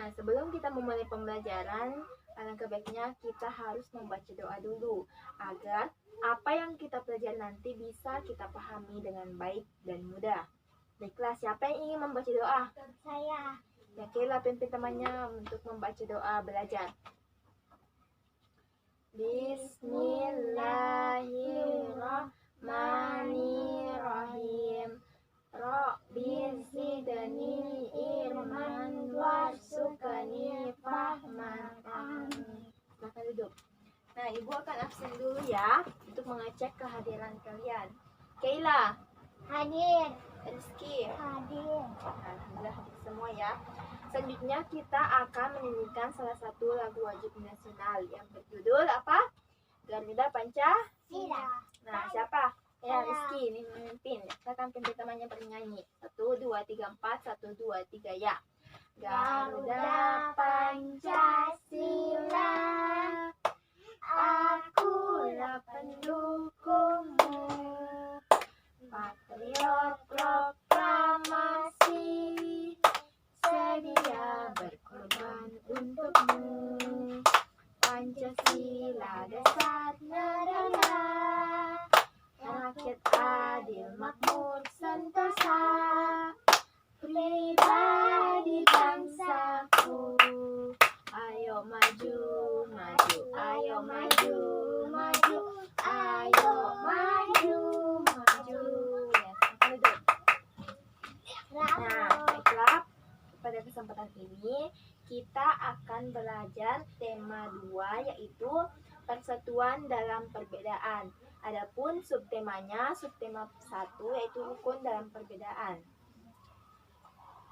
Nah, sebelum kita memulai pembelajaran, alangkah baiknya kita harus membaca doa dulu agar apa yang kita pelajari nanti bisa kita pahami dengan baik dan mudah. Baiklah, siapa yang ingin membaca doa? Saya. Ya, Kayla pimpin temannya untuk membaca doa belajar. Bismillahirrahmanirrahim. Rabbi zidni ilman warzuqni fahman. Silakan duduk. Nah, Ibu akan absen dulu ya untuk mengecek kehadiran kalian. Kayla, Hadir. Rizky, Hadir. alhamdulillah hadir semua ya. Selanjutnya kita akan menyanyikan salah satu lagu wajib nasional yang berjudul apa? Garuda Pancasila. Nah, siapa? Ya, Rizky ini memimpin. Kita akan pimpin temannya bernyanyi. 1, 2, 3, 4, 1, 2, 3 ya. Garuda Pancasila, akulah pendukungmu. Patriot proklamasi, sedia berkorban untukmu. Pancasila dasar negara, rakyat adil makmur sentosa, pribadi bangsaku. Ayo maju, maju, ayo maju, maju, ayo maju, maju. Ya, duduk. Nah, baiklah. Pada kesempatan ini kita akan belajar tema 2 yaitu persatuan dalam perbedaan. Adapun subtemanya, subtema 1 yaitu rukun dalam perbedaan.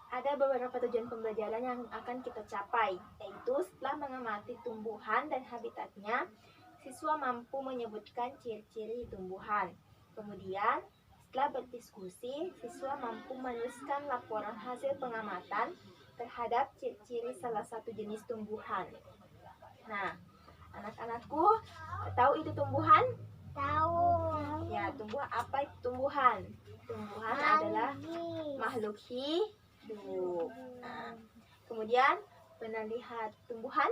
Ada beberapa tujuan pembelajaran yang akan kita capai, yaitu setelah mengamati tumbuhan dan habitatnya, siswa mampu menyebutkan ciri-ciri tumbuhan. Kemudian, setelah berdiskusi, siswa mampu menuliskan laporan hasil pengamatan terhadap ciri-ciri salah satu jenis tumbuhan. Nah, anak-anakku, tahu itu tumbuhan? Tahu. Ya, tumbuhan apa itu tumbuhan? Tumbuhan adalah makhluk hidup. Nah, kemudian pernah lihat tumbuhan?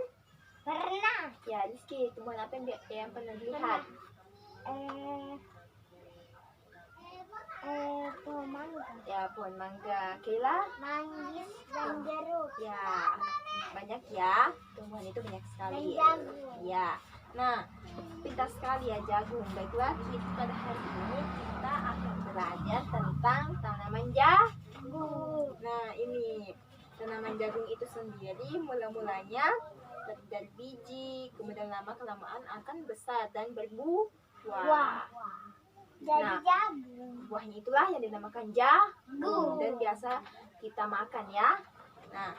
Pernah. Ya, Rizky, tumbuhan apa yang pernah dilihat? Pohon mangga. Ya, pohon mangga. Kayla? Manggis dan jeruk. Ya, banyak ya. Tumbuhan itu banyak sekali. Dan jagung. Ya. Nah, pintar sekali ya jagung. Baiklah, pada hari ini kita akan belajar tentang tanaman jagung. Nah, ini tanaman jagung itu sendiri mula-mulanya dari biji, kemudian lama-kelamaan akan besar dan berbuah. Jadi Nah, jagung. buahnya itulah yang dinamakan jagung dan biasa kita makan ya. Nah,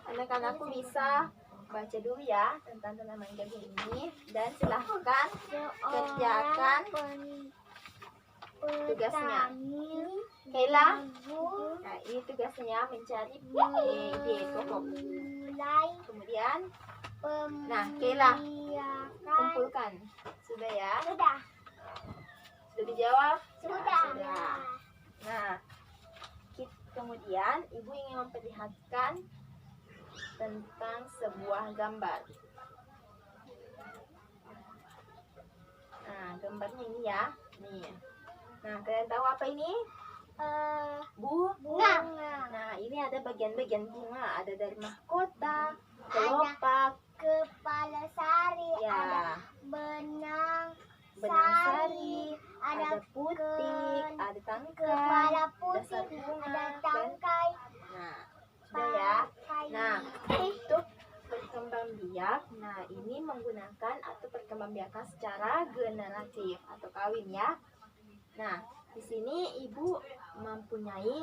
anak-anakku bisa baca dulu ya tentang tanaman jagung ini dan silahkan kerjakan tugasnya. Kayla, nah ini tugasnya mencari ide pokok. Kemudian, nah Kayla, kumpulkan. Sudah ya? Sudah. Sudah dijawab? Sudah. Sudah. Nah, kemudian Ibu ingin memperlihatkan tentang sebuah gambar. Nah, gambarnya ini ya. Nih. Nah, kalian tahu apa ini? Bunga. Nah, ini ada bagian-bagian bunga. Ada dari mahkota, kelopak, Kepala sari. ya, Ada benang sari, ada putik, ada tangkai, kepala dasar putih, bunga, ada dan tangkai. nah, sudah ya. Nah, untuk perkembang biak, nah ini menggunakan atau perkembang biakan secara generatif atau kawin ya. Nah, di sini Ibu mempunyai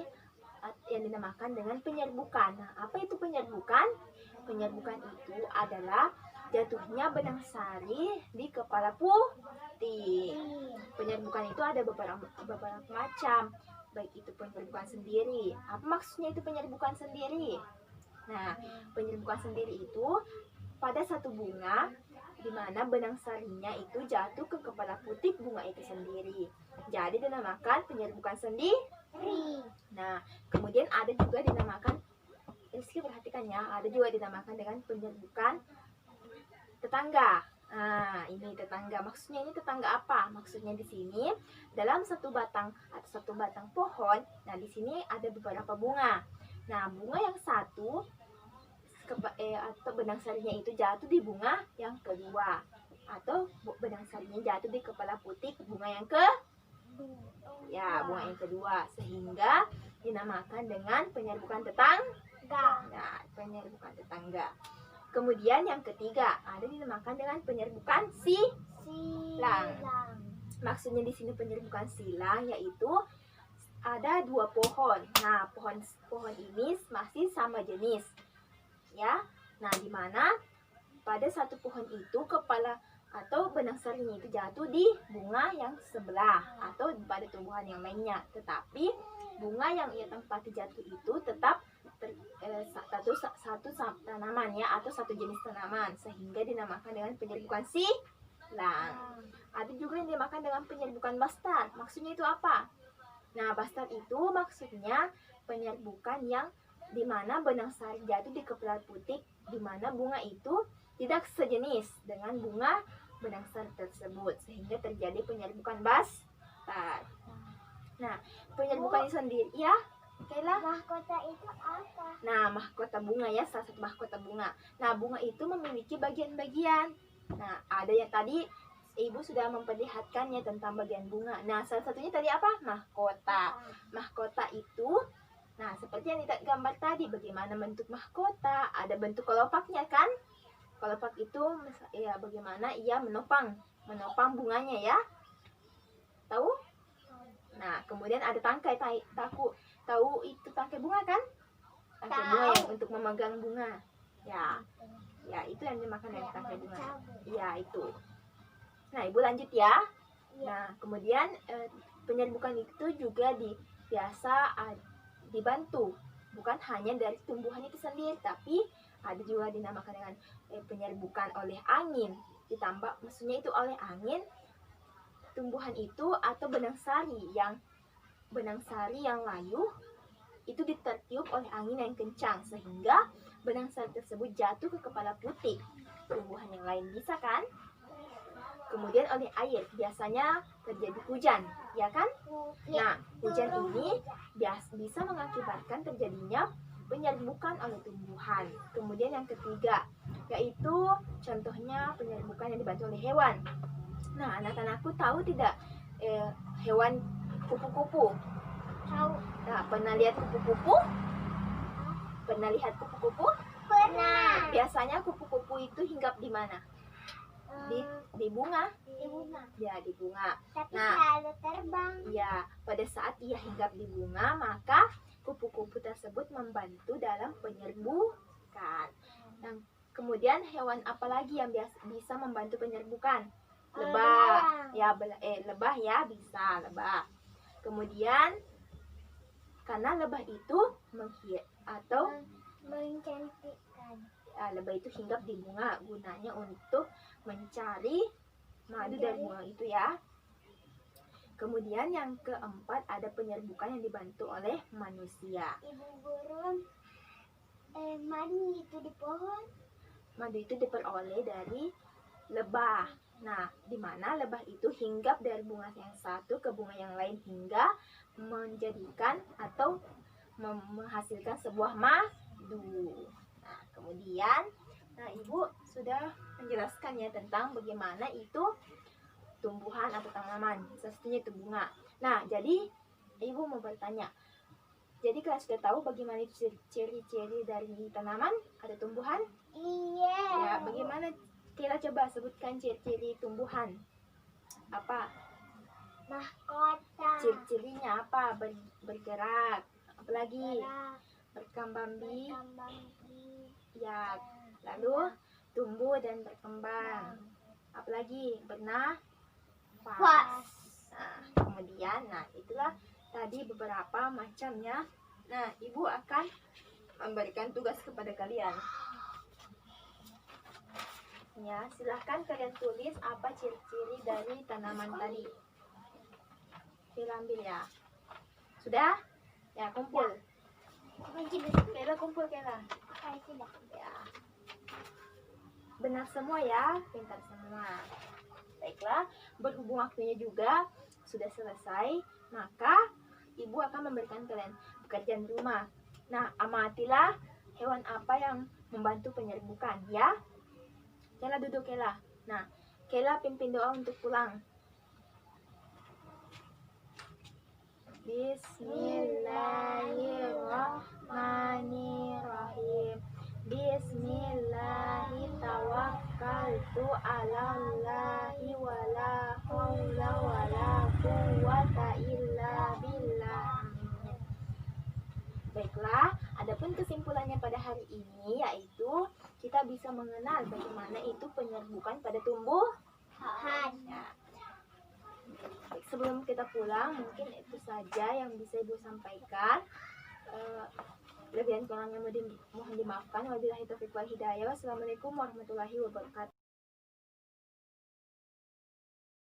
yang dinamakan dengan penyerbukan. Nah, apa itu penyerbukan? Penyerbukan itu adalah jatuhnya benang sari di kepala putih. Penyerbukan itu ada beberapa macam, baik itu penyerbukan sendiri. Apa maksudnya itu penyerbukan sendiri? Nah, penyerbukan sendiri itu pada satu bunga di mana benang sarinya itu jatuh ke kepala putih bunga itu sendiri. Jadi dinamakan penyerbukan sendiri. Nah, kemudian ada juga dinamakan Rizky perhatikan ya, ada juga dinamakan dengan penyerbukan tetangga. Nah, ini tetangga. Maksudnya ini tetangga apa? Maksudnya di sini dalam satu batang atau satu batang pohon. Nah, di sini ada beberapa bunga. Nah, bunga yang satu atau benang sarinya itu jatuh di bunga yang kedua, atau benang sarinya jatuh di kepala putik bunga yang bunga yang kedua, sehingga dinamakan dengan penyerbukan tetangga. Nah, penyerbukan tetangga. Kemudian yang ketiga ada dinamakan dengan penyerbukan silang. Maksudnya di sini penyerbukan silang yaitu ada dua pohon. Nah, pohon ini masih sama jenis. Ya. Nah, di mana pada satu pohon itu kepala atau benang sarinya itu jatuh di bunga yang sebelah atau pada tumbuhan yang lainnya. Tetapi bunga yang ia tempati jatuh itu tetap satu tanaman ya, atau satu jenis tanaman, sehingga dinamakan dengan penyerbukan silang. Ada juga yang dinamakan dengan penyerbukan bastard. Maksudnya itu apa? Nah, bastard itu maksudnya penyerbukan yang dimana benang sari jatuh di kepala putik, dimana bunga itu tidak sejenis dengan bunga benang sari tersebut, sehingga terjadi penyerbukan bastard. Nah, penyerbukan itu sendiri ya, Kayla? Mahkota itu apa? Nah, mahkota bunga ya, salah satu mahkota bunga. Nah, bunga itu memiliki bagian-bagian. Nah, ada yang tadi Ibu sudah memperlihatkannya tentang bagian bunga. Nah, salah satunya tadi apa? Mahkota. Mahkota itu, nah seperti yang tidak gambar tadi, bagaimana bentuk mahkota? Ada bentuk kelopaknya kan? Kelopak itu ya bagaimana ia menopang bunganya ya. Tahu? Nah, kemudian ada tangkai tahu itu tangkai bunga kan? Tangkai bunga yang untuk memegang bunga. Ya. Ya, itu yang dimakan dari tangkai bunga. Ya, itu. Nah, Ibu lanjut ya. Nah, kemudian penyerbukan itu juga biasa dibantu bukan hanya dari tumbuhan itu sendiri, tapi ada juga dinamakan dengan penyerbukan oleh angin. Ditambah, maksudnya itu oleh angin tumbuhan itu atau benang sari yang layu itu ditertiup oleh angin yang kencang, sehingga benang sari tersebut jatuh ke kepala putik tumbuhan yang lain, bisa kan? Kemudian oleh air, biasanya terjadi hujan, ya kan? Nah, hujan ini bisa mengakibatkan terjadinya penyerbukan oleh tumbuhan. Kemudian yang ketiga, yaitu contohnya penyerbukan yang dibantu oleh hewan. Nah, anak-anakku tahu tidak hewan kupu-kupu? Tahu. Nah, pernah lihat kupu-kupu? Pernah lihat kupu-kupu? Pernah. Biasanya kupu-kupu itu hinggap di mana? Di bunga. Di bunga. Ya, di bunga. Tapi Nah, selalu terbang. Ya, pada saat ia hinggap di bunga, maka kupu-kupu tersebut membantu dalam penyerbukan. Nah, kemudian hewan apa lagi yang bisa membantu penyerbukan? Lebah. Ya, lebah ya, bisa lebah. Kemudian karena lebah itu mencantikkan. Lebah itu hinggap di bunga, gunanya untuk mencari madu dari bunga itu ya. Kemudian yang keempat ada penyerbukan yang dibantu oleh manusia. Ibu guru, madu itu di pohon. Madu itu diperoleh dari lebah. Nah, di mana lebah itu hinggap dari bunga yang satu ke bunga yang lain hingga menjadikan atau menghasilkan sebuah madu. Nah, kemudian, Ibu sudah menjelaskan ya tentang bagaimana itu tumbuhan atau tanaman, satunya itu bunga. Nah, jadi Ibu mau bertanya, jadi kalian sudah tahu bagaimana ciri-ciri dari tanaman atau tumbuhan? Iya. Ya, bagaimana? Kita coba sebutkan ciri-ciri tumbuhan. Apa? Mahkota. Ciri-cirinya apa? Bergerak. Apalagi? Gerak. Berkembang biak. Ya. Lalu tumbuh dan berkembang. Apalagi? Bernafas. Nah, kemudian, itulah tadi beberapa macamnya. Nah, Ibu akan memberikan tugas kepada kalian. Ya, silahkan kalian tulis apa ciri-ciri dari tanaman tadi. Kita ambil ya. Sudah? Ya, kumpul. Kayla kumpul Kayla. sudah. Ya. Benar semua ya, pintar semua. Baiklah, berhubung waktunya juga sudah selesai, maka ibu akan memberikan kalian pekerjaan rumah. Nah, amatilah hewan apa yang membantu penyerbukan ya. Kayla duduk Kayla. Nah, Kayla pimpin doa untuk pulang. Bismillahirrahmanirrahim. Bismillahirrahmanirrahim. Alallahi wala haula wala quwwata illa billah. Baiklah, adapun kesimpulannya pada hari ini yaitu kita bisa mengenal bagaimana itu penyerbukan pada tumbuhan. Ya. Baik, sebelum kita pulang, mungkin itu saja yang bisa Ibu sampaikan. Lebih dan kurangnya mohon dimaafkan. Wabillahi taufiq wal hidayah. Wassalamualaikum warahmatullahi wabarakatuh.